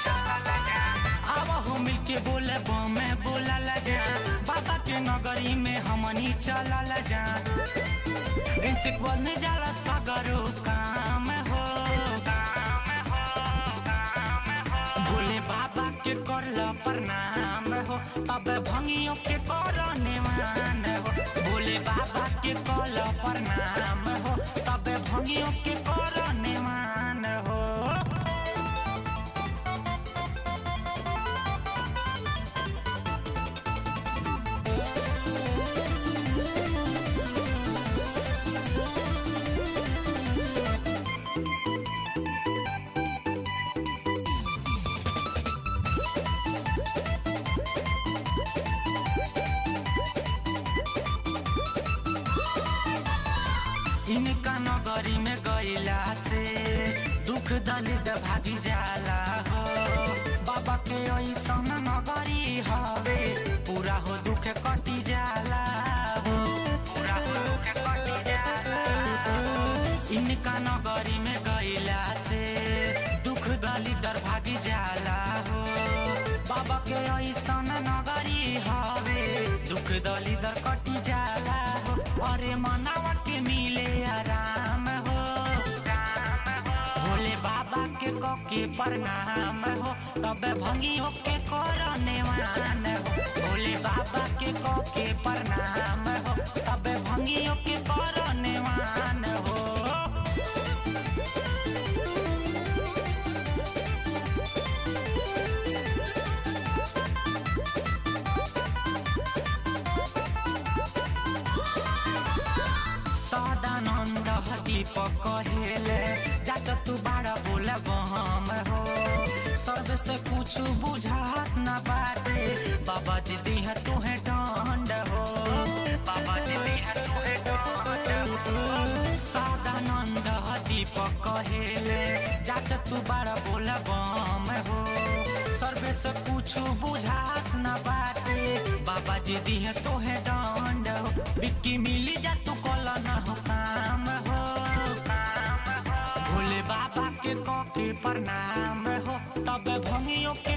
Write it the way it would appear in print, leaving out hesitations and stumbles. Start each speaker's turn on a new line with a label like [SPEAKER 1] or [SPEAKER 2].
[SPEAKER 1] चला लगा अब हो मिलके बोले बमे बोला लगा बाबा के नगरी में हमनी चला लगा इनसे गोद में जाला सगरो काम हो भोले बाबा के करला प्रणाम हो तब भंगियों के करने मान हो भोले बाबा के करला प्रणाम हो तब भंगियों के करने मान हो। इनका नगरी में गईला से दुख दलित भागी जाला हो बाबा के ऐसा नगरी हवे पूरा हो दुख कटी जाला हो पूरा हो दुख कटी जाला इनका नगरी में गईला से दुख दलित भागी जाला हो बाबा के ऐसा नगरी हवे दुख दलित कटी जाला हो अरे मनावा के मिले आराम हो भोले बाबा के कोके प्रणाम हो तब भंगियों के करने मान हो भोले बाबा के कोके प्रणाम हो तब भंगियों के करने मान हो। सदानंद दीपक कहेले जात तू बाड़ा बोला बम हो सर्व से कुछ बुझात न बाटे बाबा जी दिह तुहे दंड हो बाबा जी दिह तुहे दंड हो सदानंद दीपक कहेले जात तू बाड़ा बोला बम हो सर्व से कुछ बुझात न बाटे बाबा जी दिह तुहे दंड हो बिक्की मिली जा तू कल न हो काम हो भोले बाबा के कोके प्रणाम हो तब भंगियों के